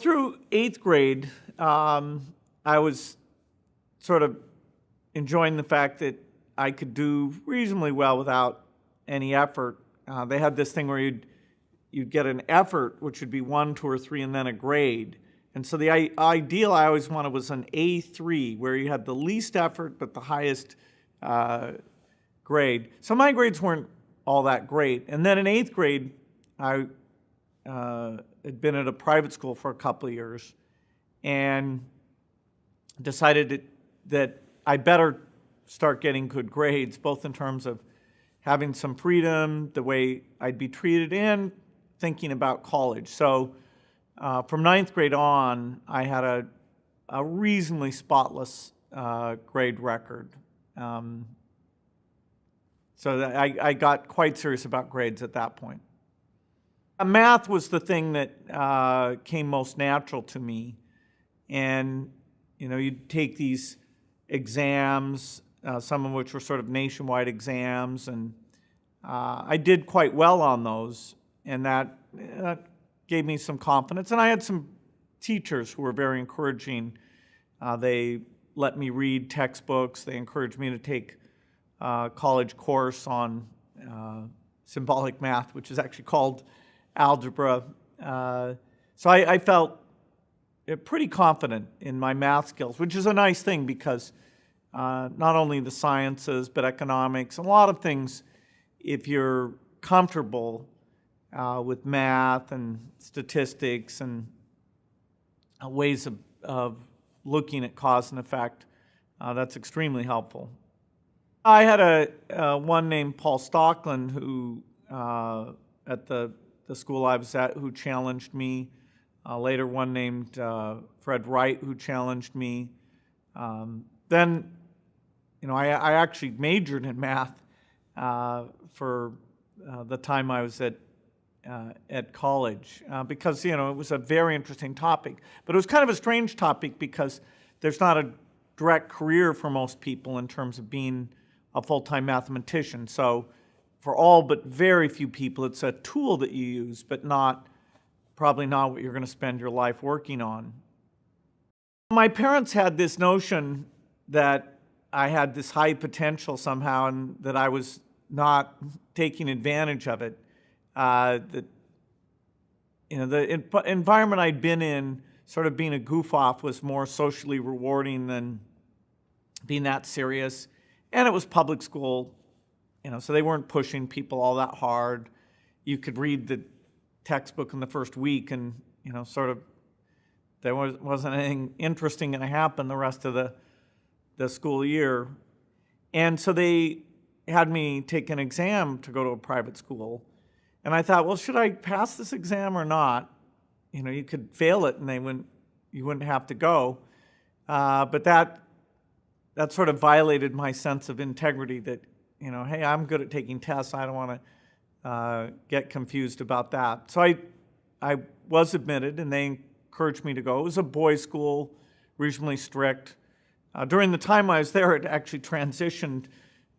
through 8th grade, I was sort of enjoying the fact that I could do reasonably well without any effort. They had this thing where you'd get an effort, which would be 1, 2, or 3, and then a grade. And so the ideal I always wanted was an A3, where you had the least effort but the highest grade. So my grades weren't all that great. And then in 8th grade, I had been at a private school for a couple of years and decided that I better start getting good grades, both in terms of having some freedom, the way I'd be treated, and thinking about college. So from 9th grade on, I had a reasonably spotless grade record. So that I got quite serious about grades at that point. Math was the thing that came most natural to me. And, you know, you'd take these exams, some of which were sort of nationwide exams, and I did quite well on those, and that gave me some confidence. And I had some teachers who were very encouraging. They let me read textbooks. They encouraged me to take a college course on symbolic math, which is actually called algebra. So I felt pretty confident in my math skills, which is a nice thing because not only the sciences, but economics, a lot of things, if you're comfortable with math and statistics and ways of looking at cause and effect, that's extremely helpful. I had one named Paul Stockland who, at the school I was at, who challenged me. Later, one named Fred Wright, who challenged me. Then, you know, I actually majored in math for the time I was at college because, you know, it was a very interesting topic. But it was kind of a strange topic because there's not a direct career for most people in terms of being a full-time mathematician. So for all but very few people, it's a tool that you use, but probably not what you're going to spend your life working on. My parents had this notion that I had this high potential somehow and that I was not taking advantage of it. That, you know, the environment I'd been in, sort of being a goof-off, was more socially rewarding than being that serious. And it was public school, you know, so they weren't pushing people all that hard. You could read the textbook in the first week and, you know, sort of there wasn't anything interesting going to happen the rest of the school year. And so they had me take an exam to go to a private school. And I thought, well, should I pass this exam or not? You know, you could fail it and you wouldn't have to go. But that sort of violated my sense of integrity that, you know, hey, I'm good at taking tests. I don't want to get confused about that. So I was admitted, and they encouraged me to go. It was a boys' school, reasonably strict. During the time I was there, it actually transitioned,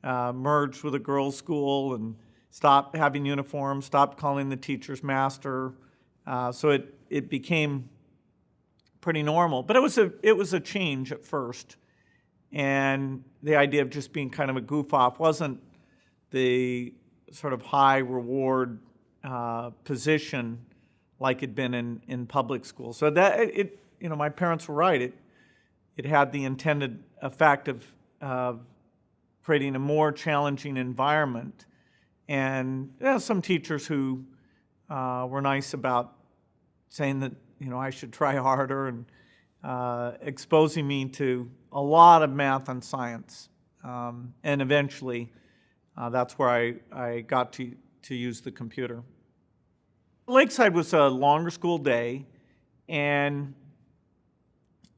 merged with a girls' school, and stopped having uniforms, stopped calling the teachers master. So it became pretty normal. But it was a change at first. And the idea of just being kind of a goof-off wasn't the sort of high reward position like it'd been in public school. So that you know, my parents were right. It had the intended effect of creating a more challenging environment. And some teachers who were nice about saying that, you know, I should try harder and exposing me to a lot of math and science. And eventually, that's where I got to use the computer. Lakeside was a longer school day, and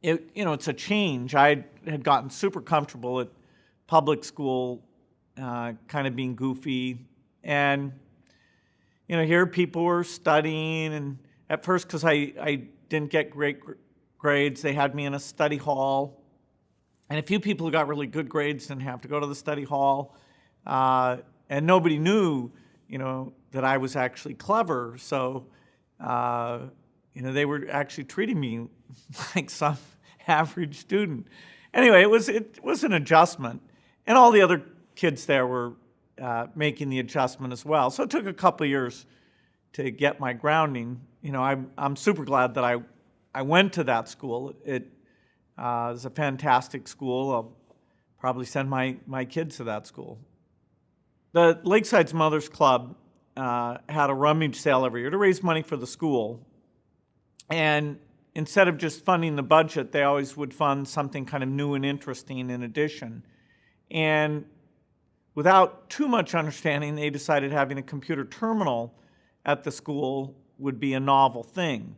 it's a change. I had gotten super comfortable at public school, kind of being goofy, and you know, here people were studying, and at first, because I didn't get great grades, they had me in a study hall, and a few people who got really good grades didn't have to go to the study hall, and nobody knew, you know, that I was actually clever. So, they were actually treating me like some average student. Anyway, it was an adjustment, and all the other kids there were making the adjustment as well. So it took a couple of years to get my grounding. I'm super glad that I went to that school. It was a fantastic school. I'll probably send my kids to that school. The Lakeside's Mothers Club had a rummage sale every year to raise money for the school. And instead of just funding the budget, they always would fund something kind of new and interesting in addition. And without too much understanding, they decided having a computer terminal at the school would be a novel thing.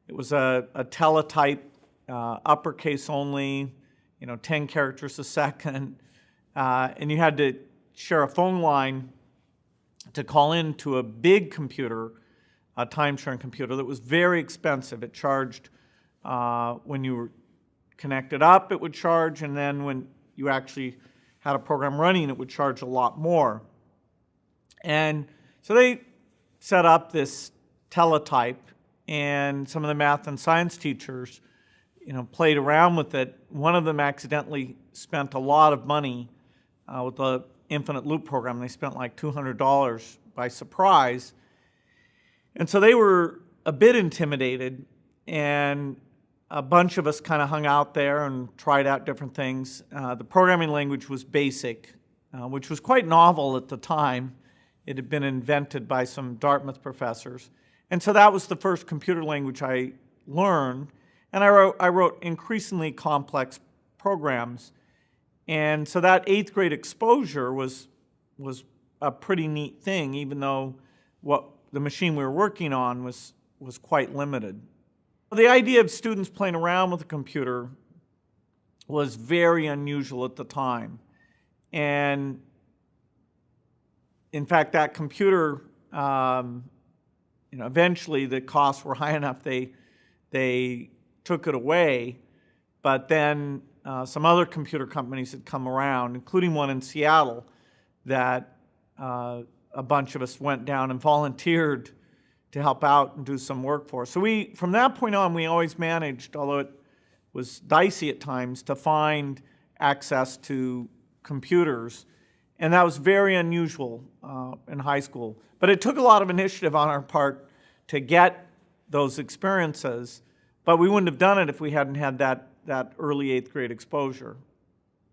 It was a teletype, uppercase only, 10 characters a second, and you had to share a phone line to call into a big computer, a time-sharing computer that was very expensive. It charged, when you were connected up, it would charge, and then when you actually had a program running, it would charge a lot more. And so they set up this teletype, and some of the math and science teachers, played around with it. One of them accidentally spent a lot of money with the infinite loop program. They spent like $200 by surprise. And so they were a bit intimidated, and a bunch of us kind of hung out there and tried out different things. The programming language was BASIC, which was quite novel at the time. It had been invented by some Dartmouth professors. And so that was the first computer language I learned. And I wrote increasingly complex programs. And so that 8th grade exposure was a pretty neat thing, even though what the machine we were working on was quite limited. The idea of students playing around with a computer was very unusual at the time. And in fact, that computer, eventually the costs were high enough they took it away, but then some other computer companies had come around, including one in Seattle, that a bunch of us went down and volunteered to help out and do some work for us. So from that point on, we always managed, although it was dicey at times, to find access to computers. And that was very unusual in high school. But it took a lot of initiative on our part to get those experiences, but we wouldn't have done it if we hadn't had that early 8th grade exposure.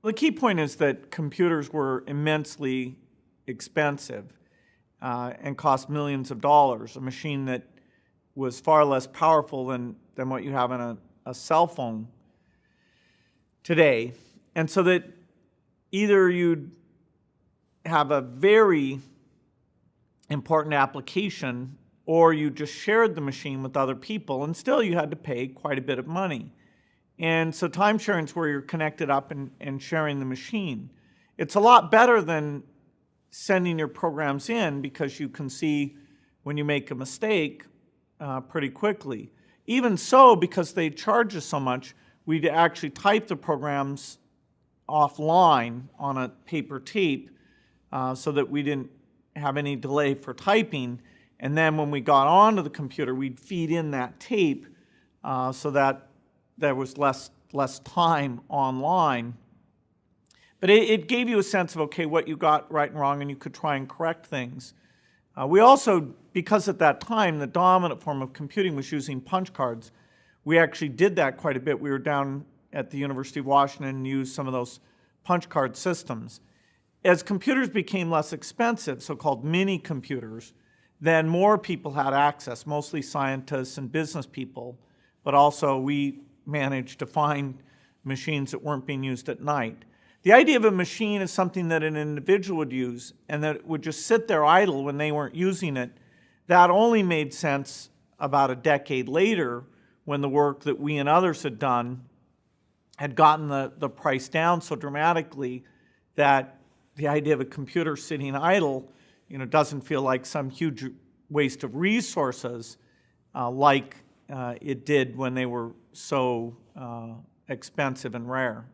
The key point is that computers were immensely expensive and cost millions of dollars, a machine that was far less powerful than what you have in a cell phone today. And so that either you'd have a very important application, or you just shared the machine with other people, and still you had to pay quite a bit of money. And so time sharing is where you're connected up and sharing the machine. It's a lot better than sending your programs in, because you can see when you make a mistake pretty quickly. Even so, because they charge us so much, we'd actually type the programs offline on a paper tape so that we didn't have any delay for typing. And then when we got onto the computer, we'd feed in that tape so that there was less time online. But it gave you a sense of, okay, what you got right and wrong, and you could try and correct things. We also, because at that time the dominant form of computing was using punch cards, we actually did that quite a bit. We were down at the University of Washington and used some of those punch card systems. As computers became less expensive, so-called mini computers, then more people had access, mostly scientists and business people, but also we managed to find machines that weren't being used at night. The idea of a machine is something that an individual would use and that would just sit there idle when they weren't using it. That only made sense about a decade later, when the work that we and others had done had gotten the price down so dramatically that the idea of a computer sitting idle doesn't feel like some huge waste of resources like it did when they were so expensive and rare.